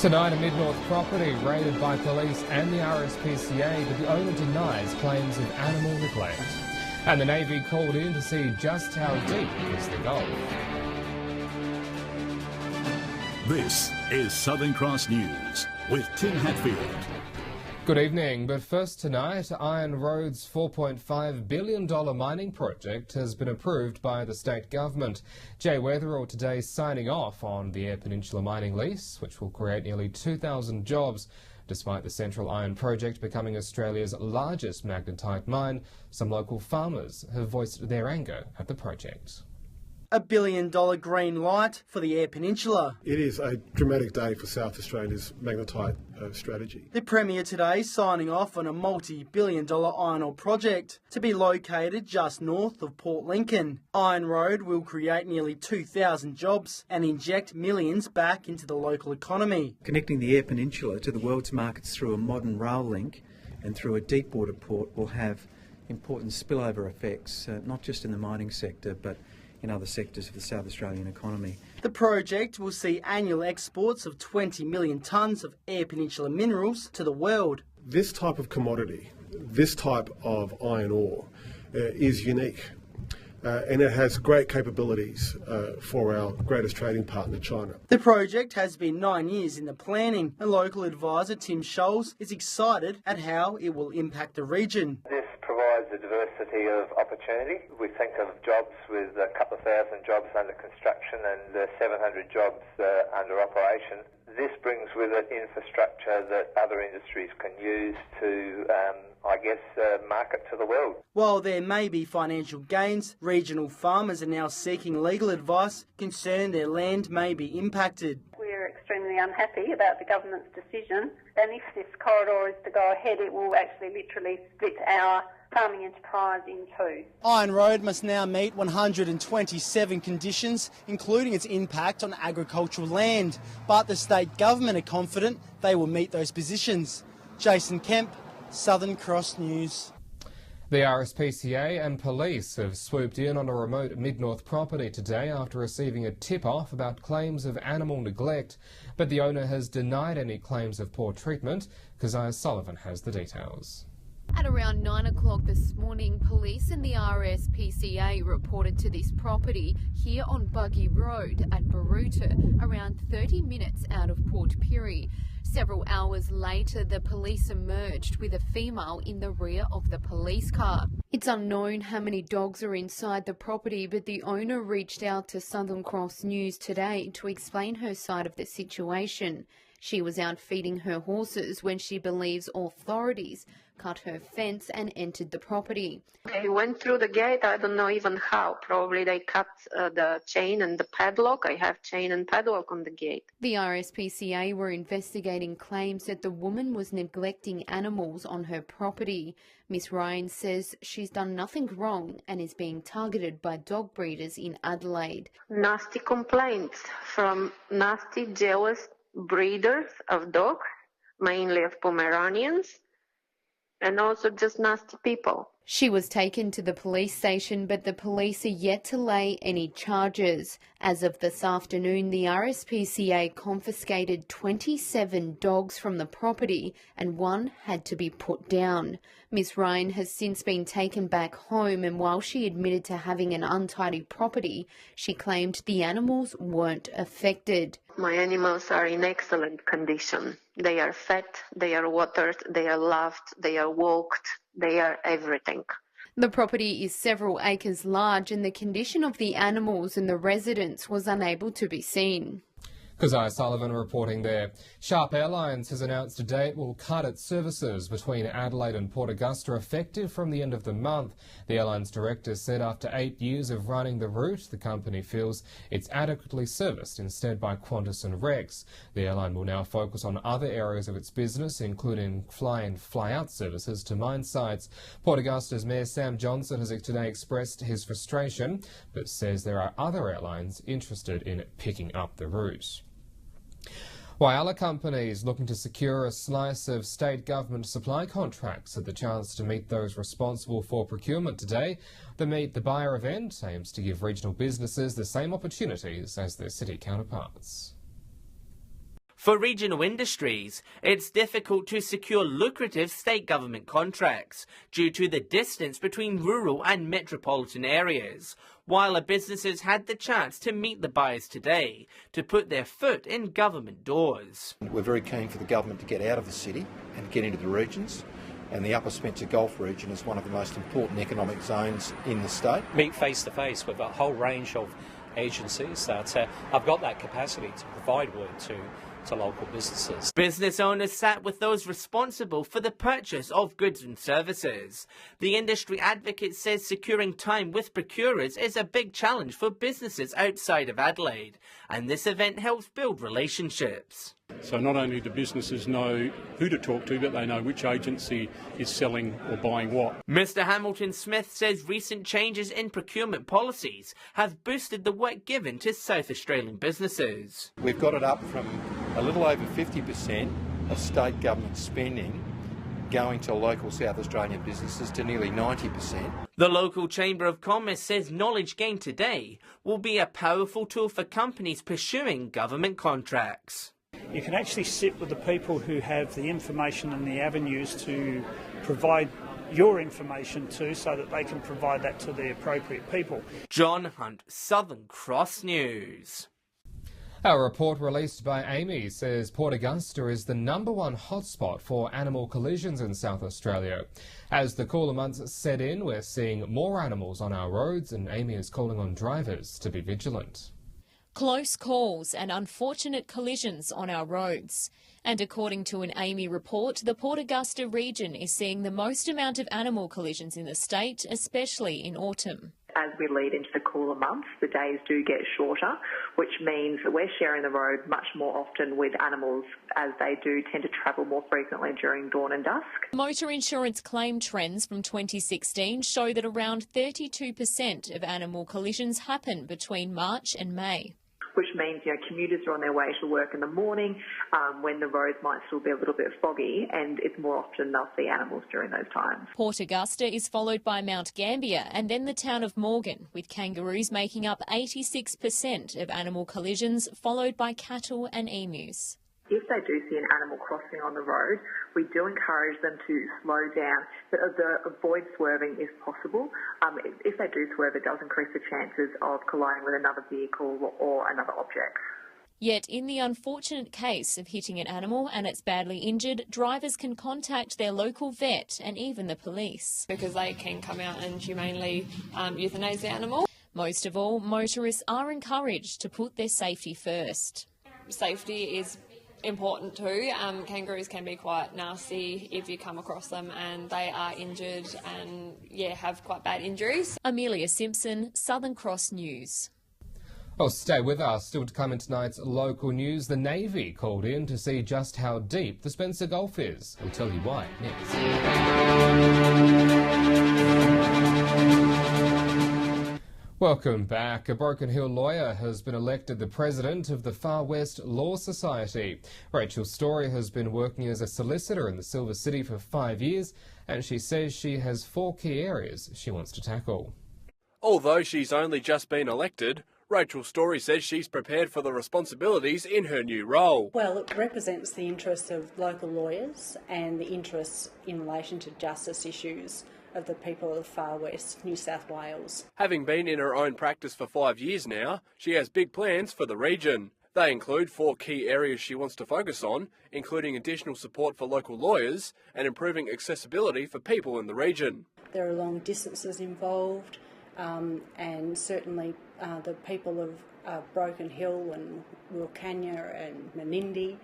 Tonight, a Mid-North property raided by police and the RSPCA, but the owner denies claims of animal neglect. And the Navy called in to see just how deep is the Gulf. This is Southern Cross News with Tim Hatfield. Good evening, but first tonight, Iron Road's $4.5 billion mining project has been approved by the state government. Jay Weatherall today signing off on the Eyre Peninsula mining lease, which will create nearly 2,000 jobs. Despite the Central Iron Project becoming Australia's largest magnetite mine, some local farmers have voiced their anger at the project. $1 billion green light for the Eyre Peninsula. It is a dramatic day for South Australia's magnetite strategy. The Premier today signing off on a multi-billion-dollar iron ore project to be located just north of Port Lincoln. Iron Road will create nearly 2,000 jobs and inject millions back into the local economy. Connecting the Eyre Peninsula to the world's markets through a modern rail link and through a deep water port will have important spillover effects, not just in the mining sector, but in other sectors of the South Australian economy. The project will see annual exports of 20 million tonnes of Eyre Peninsula minerals to the world. This type of commodity, this type of iron ore is unique and it has great capabilities for our greatest trading partner, China. The project has been 9 years in the planning and local advisor Tim Scholes is excited at how it will impact the region. This provides a diversity of opportunity. We think of jobs with a couple of thousand jobs under construction and 700 jobs under operation. This brings with it infrastructure that other industries can use to, market to the world. While there may be financial gains, regional farmers are now seeking legal advice, concerned their land may be impacted. We're extremely unhappy about the government's decision, and if this corridor is to go ahead, it will actually literally split our farming enterprise in two. Iron Road must now meet 127 conditions, including its impact on agricultural land, but the state government are confident they will meet those positions. Jason Kemp, Southern Cross News. The RSPCA and police have swooped in on a remote Mid-North property today after receiving a tip-off about claims of animal neglect, but the owner has denied any claims of poor treatment. Keziah Sullivan has the details. At around 9 o'clock this morning, police and the RSPCA reported to this property here on Buggy Road at Baroota, around 30 minutes out of Port Pirie. Several hours later, the police emerged with a female in the rear of the police car. It's unknown how many dogs are inside the property, but the owner reached out to Southern Cross News today to explain her side of the situation. She was out feeding her horses when she believes authorities cut her fence and entered the property. They went through the gate, I don't know even how. Probably they cut the chain and the padlock. I have chain and padlock on the gate. The RSPCA were investigating claims that the woman was neglecting animals on her property. Miss Ryan says she's done nothing wrong and is being targeted by dog breeders in Adelaide. Nasty complaints from nasty, jealous breeders of dogs, mainly of Pomeranians, and also just nasty people. She was taken to the police station, but the police are yet to lay any charges. As of this afternoon, the RSPCA confiscated 27 dogs from the property and one had to be put down. Miss Ryan has since been taken back home, and while she admitted to having an untidy property, she claimed the animals weren't affected. My animals are in excellent condition. They are fed, they are watered, they are loved, they are walked, they are everything. The property is several acres large and the condition of the animals and the residents was unable to be seen. Keziah Sullivan reporting there. Sharp Airlines has announced today it will cut its services between Adelaide and Port Augusta effective from the end of the month. The airline's director said after 8 years of running the route, the company feels it's adequately serviced instead by Qantas and Rex. The airline will now focus on other areas of its business, including fly-in, fly-out services to mine sites. Port Augusta's Mayor Sam Johnson has today expressed his frustration, but says there are other airlines interested in picking up the route. While other companies looking to secure a slice of state government supply contracts had the chance to meet those responsible for procurement today, the Meet the Buyer event aims to give regional businesses the same opportunities as their city counterparts. For regional industries, it's difficult to secure lucrative state government contracts due to the distance between rural and metropolitan areas, while businesses had the chance to meet the buyers today to put their foot in government doors. We're very keen for the government to get out of the city and get into the regions, and the Upper Spencer Gulf region is one of the most important economic zones in the state. Meet face to face with a whole range of agencies that have got that capacity to provide work to local businesses. Business owners sat with those responsible for the purchase of goods and services. The industry advocate says securing time with procurers is a big challenge for businesses outside of Adelaide, and this event helps build relationships. So not only do businesses know who to talk to, but they know which agency is selling or buying what. Mr Hamilton Smith says recent changes in procurement policies have boosted the work given to South Australian businesses. We've got it up from a little over 50% of state government spending going to local South Australian businesses to nearly 90%. The local Chamber of Commerce says knowledge gained today will be a powerful tool for companies pursuing government contracts. You can actually sit with the people who have the information and the avenues to provide your information to, so that they can provide that to the appropriate people. John Hunt, Southern Cross News. A report released by AAMI says Port Augusta is the #1 hotspot for animal collisions in South Australia. As the cooler months set in, we're seeing more animals on our roads, and AAMI is calling on drivers to be vigilant. Close calls and unfortunate collisions on our roads. And according to an AAMI report, the Port Augusta region is seeing the most amount of animal collisions in the state, especially in autumn. As we lead into the cooler months, the days do get shorter, which means that we're sharing the road much more often with animals, as they do tend to travel more frequently during dawn and dusk. Motor insurance claim trends from 2016 show that around 32% of animal collisions happen between March and May. Which means, commuters are on their way to work in the morning when the roads might still be a little bit foggy, and it's more often they'll see animals during those times. Port Augusta is followed by Mount Gambier and then the town of Morgan, with kangaroos making up 86% of animal collisions, followed by cattle and emus. If they do see an animal crossing on the road, we do encourage them to slow down, but avoid swerving if possible. If they do swerve, it does increase the chances of colliding with another vehicle or another object. Yet in the unfortunate case of hitting an animal and it's badly injured, drivers can contact their local vet and even the police. Because they can come out and humanely euthanize the animal. Most of all, motorists are encouraged to put their safety first. Safety is important too. Kangaroos can be quite nasty if you come across them, and they are injured and have quite bad injuries. Amelia Simpson, Southern Cross News. Well, stay with us. Still to come in tonight's local news, the Navy called in to see just how deep the Spencer Gulf is. We'll tell you why next. Welcome back. A Broken Hill lawyer has been elected the president of the Far West Law Society. Rachel Story has been working as a solicitor in the Silver City for 5 years, and she says she has 4 key areas she wants to tackle. Although she's only just been elected, Rachel Story says she's prepared for the responsibilities in her new role. Well, it represents the interests of local lawyers and the interests in relation to justice issues of the people of Far West, New South Wales. Having been in her own practice for 5 years now, she has big plans for the region. They include 4 key areas she wants to focus on, including additional support for local lawyers and improving accessibility for people in the region. There are long distances involved, and certainly the people of Broken Hill and Wilcannia and Menindee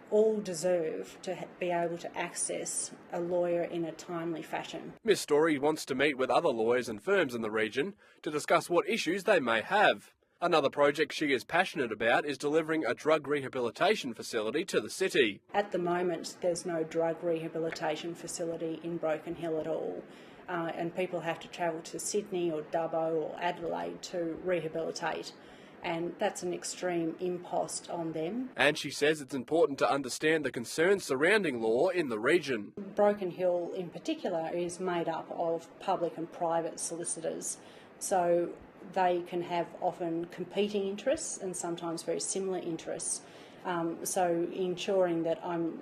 all deserve to be able to access a lawyer in a timely fashion. Ms Story wants to meet with other lawyers and firms in the region to discuss what issues they may have. Another project she is passionate about is delivering a drug rehabilitation facility to the city. At the moment, there's no drug rehabilitation facility in Broken Hill at all, and people have to travel to Sydney or Dubbo or Adelaide to rehabilitate. And that's an extreme impost on them. And she says it's important to understand the concerns surrounding law in the region. Broken Hill in particular is made up of public and private solicitors, so they can have often competing interests and sometimes very similar interests. So ensuring that I'm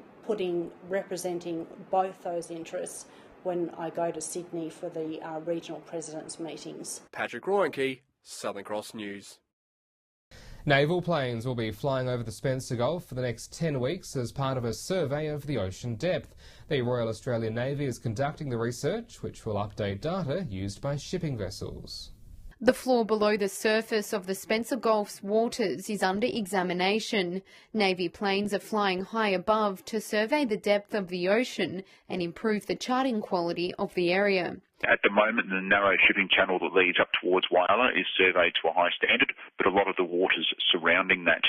representing both those interests when I go to Sydney for the regional presidents' meetings. Patrick Royenke, Southern Cross News. Naval planes will be flying over the Spencer Gulf for the next 10 weeks as part of a survey of the ocean depth. The Royal Australian Navy is conducting the research, which will update data used by shipping vessels. The floor below the surface of the Spencer Gulf's waters is under examination. Navy planes are flying high above to survey the depth of the ocean and improve the charting quality of the area. At the moment, the narrow shipping channel that leads up towards Whyalla is surveyed to a high standard, but a lot of the waters surrounding that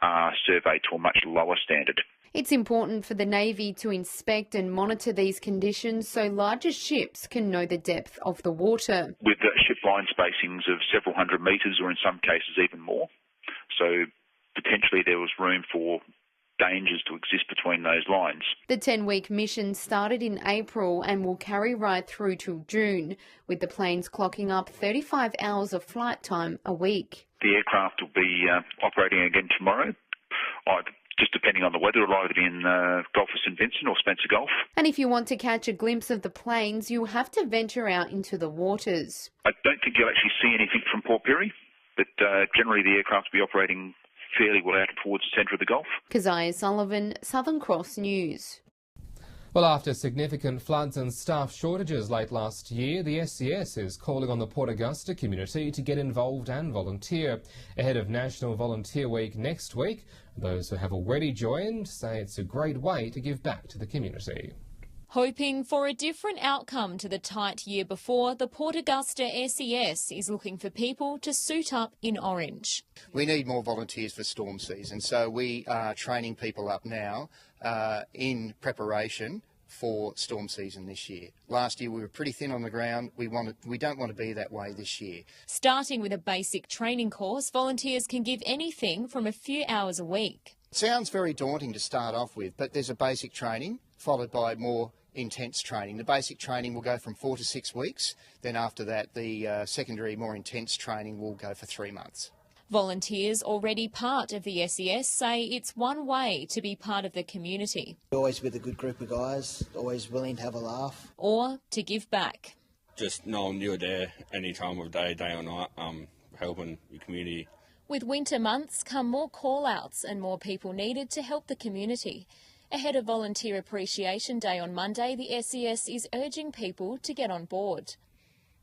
are surveyed to a much lower standard. It's important for the Navy to inspect and monitor these conditions so larger ships can know the depth of the water. With ship line spacings of several hundred metres or in some cases even more, so potentially there was room for dangers to exist between those lines. The 10-week mission started in April and will carry right through to June, with the planes clocking up 35 hours of flight time a week. The aircraft will be operating again tomorrow, just depending on the weather. It'll either be in Gulf of St Vincent or Spencer Gulf. And if you want to catch a glimpse of the planes, you'll have to venture out into the waters. I don't think you'll actually see anything from Port Pirie, but generally the aircraft will be operating fairly well out towards the centre of the Gulf. Keziah Sullivan, Southern Cross News. Well, after significant floods and staff shortages late last year, the SES is calling on the Port Augusta community to get involved and volunteer. Ahead of National Volunteer Week next week, those who have already joined say it's a great way to give back to the community. Hoping for a different outcome to the tight year before, the Port Augusta SES is looking for people to suit up in orange. We need more volunteers for storm season, so we are training people up now in preparation for storm season this year. Last year we were pretty thin on the ground. We don't want to be that way this year. Starting with a basic training course, volunteers can give anything from a few hours a week. It sounds very daunting to start off with, but there's a basic training followed by more intense training. The basic training will go from 4 to 6 weeks. Then after that, the secondary, more intense training will go for 3 months. Volunteers already part of the SES say it's one way to be part of the community. Always with a good group of guys, always willing to have a laugh. Or to give back. Just knowing you're there any time of day, day or night, helping your community. With winter months come more call-outs and more people needed to help the community. Ahead of Volunteer Appreciation Day on Monday, the SES is urging people to get on board.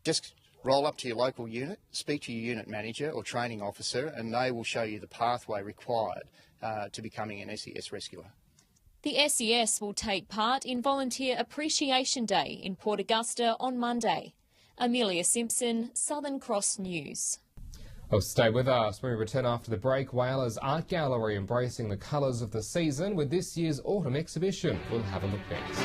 Just roll up to your local unit, speak to your unit manager or training officer, and they will show you the pathway required to becoming an SES rescuer. The SES will take part in Volunteer Appreciation Day in Port Augusta on Monday. Amelia Simpson, Southern Cross News. Oh, stay with us. When we return after the break, Whyala's Art Gallery embracing the colours of the season with this year's autumn exhibition. We'll have a look next.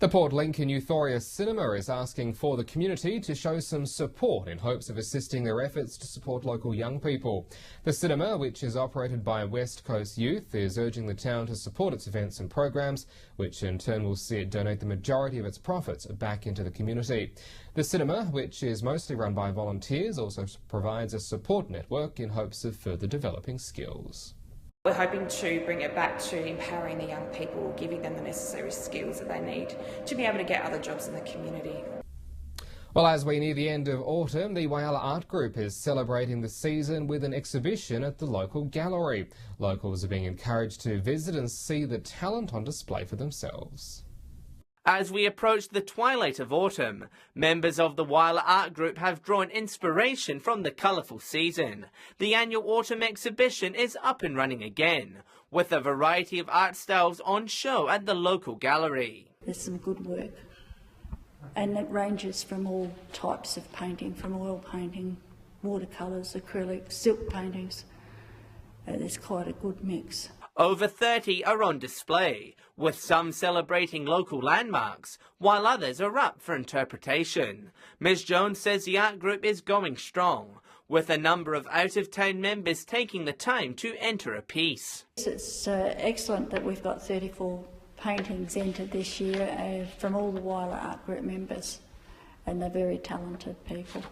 The Port Lincoln Euphoria Cinema is asking for the community to show some support in hopes of assisting their efforts to support local young people. The cinema, which is operated by West Coast Youth, is urging the town to support its events and programs, which in turn will see it donate the majority of its profits back into the community. The cinema, which is mostly run by volunteers, also provides a support network in hopes of further developing skills. We're hoping to bring it back to empowering the young people, giving them the necessary skills that they need to be able to get other jobs in the community. Well, as we near the end of autumn, the Whyalla Art Group is celebrating the season with an exhibition at the local gallery. Locals are being encouraged to visit and see the talent on display for themselves. As we approach the twilight of autumn, members of the Whyalla Art Group have drawn inspiration from the colourful season. The annual autumn exhibition is up and running again, with a variety of art styles on show at the local gallery. There's some good work, and it ranges from all types of painting, from oil painting, watercolours, acrylic, silk paintings. There's quite a good mix. Over 30 are on display, with some celebrating local landmarks, while others are up for interpretation. Ms Jones says the art group is going strong, with a number of out-of-town members taking the time to enter a piece. It's excellent that we've got 34 paintings entered this year from all the Whyalla Art Group members, and they're very talented people.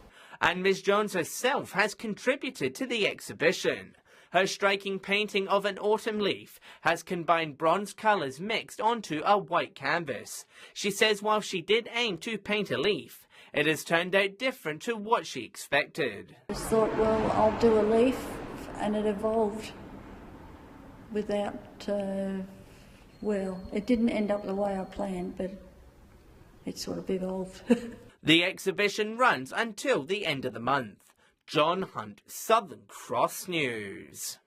And Ms Jones herself has contributed to the exhibition. Her striking painting of an autumn leaf has combined bronze colours mixed onto a white canvas. She says while she did aim to paint a leaf, it has turned out different to what she expected. I just thought, well, I'll do a leaf, and it evolved without, well, it didn't end up the way I planned, but it sort of evolved. The exhibition runs until the end of the month. John Hunt, Southern Cross News.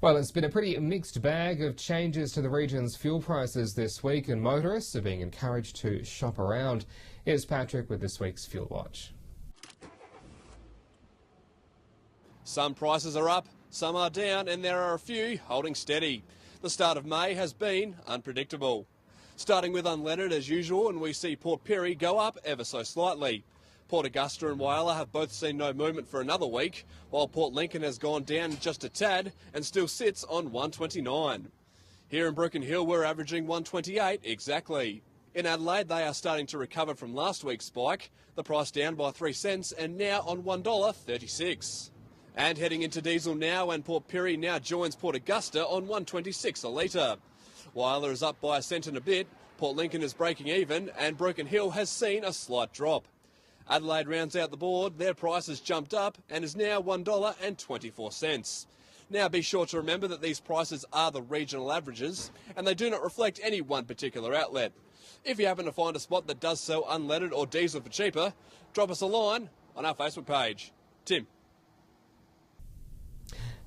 Well, it's been a pretty mixed bag of changes to the region's fuel prices this week, and motorists are being encouraged to shop around. Here's Patrick with this week's Fuel Watch. Some prices are up, some are down, and there are a few holding steady. The start of May has been unpredictable. Starting with unleaded as usual, and we see Port Pirie go up ever so slightly. Port Augusta and Whyalla have both seen no movement for another week, while Port Lincoln has gone down just a tad and still sits on 129. Here in Broken Hill we're averaging 128 exactly. In Adelaide they are starting to recover from last week's spike, the price down by 3 cents and now on $1.36. And heading into diesel now, and Port Pirie now joins Port Augusta on 126 a litre. Whyalla is up by a cent and a bit, Port Lincoln is breaking even, and Broken Hill has seen a slight drop. Adelaide rounds out the board, their price has jumped up and is now $1.24. Now be sure to remember that these prices are the regional averages and they do not reflect any one particular outlet. If you happen to find a spot that does sell unleaded or diesel for cheaper, drop us a line on our Facebook page. Tim.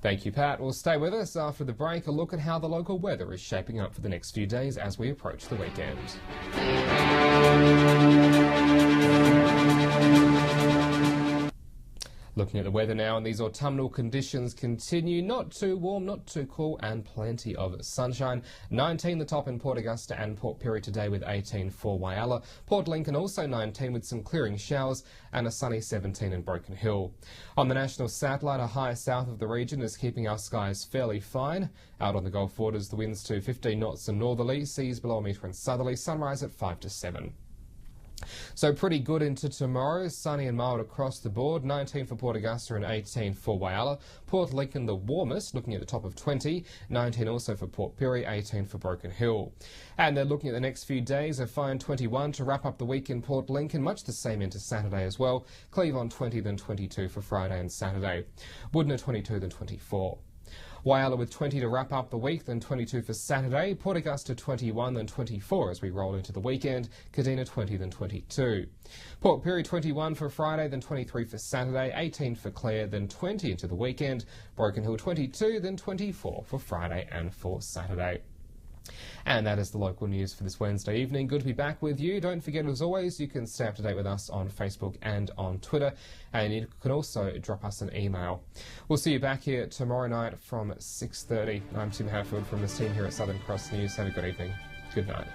Thank you, Pat. We'll stay with us after the break. A look at how the local weather is shaping up for the next few days as we approach the weekend. Looking at the weather now, and these autumnal conditions continue. Not too warm, not too cool, and plenty of sunshine. 19 the top in Port Augusta and Port Pirie today, with 18 for Whyalla. Port Lincoln also 19 with some clearing showers, and a sunny 17 in Broken Hill. On the national satellite, a high south of the region is keeping our skies fairly fine. Out on the Gulf waters, the winds to 15 knots and northerly, seas below a metre in southerly, sunrise at 5 to 7. So pretty good into tomorrow, sunny and mild across the board, 19 for Port Augusta and 18 for Whyalla. Port Lincoln the warmest, looking at the top of 20, 19 also for Port Pirie, 18 for Broken Hill. And they're looking at the next few days, a fine 21 to wrap up the week in Port Lincoln, much the same into Saturday as well. Cleve on 20, then 22 for Friday and Saturday. Woodner 22, then 24. Whyalla with 20 to wrap up the week, then 22 for Saturday. Port Augusta 21, then 24 as we roll into the weekend. Kadina 20, then 22. Port Pirie 21 for Friday, then 23 for Saturday. 18 for Clare, then 20 into the weekend. Broken Hill 22, then 24 for Friday and for Saturday. And that is the local news for this Wednesday evening. Good to be back with you. Don't forget, as always, you can stay up to date with us on Facebook and on Twitter, and you can also drop us an email. We'll see you back here tomorrow night from 6:30. I'm Tim Hatfield from the team here at Southern Cross News. Have a good evening. Good night.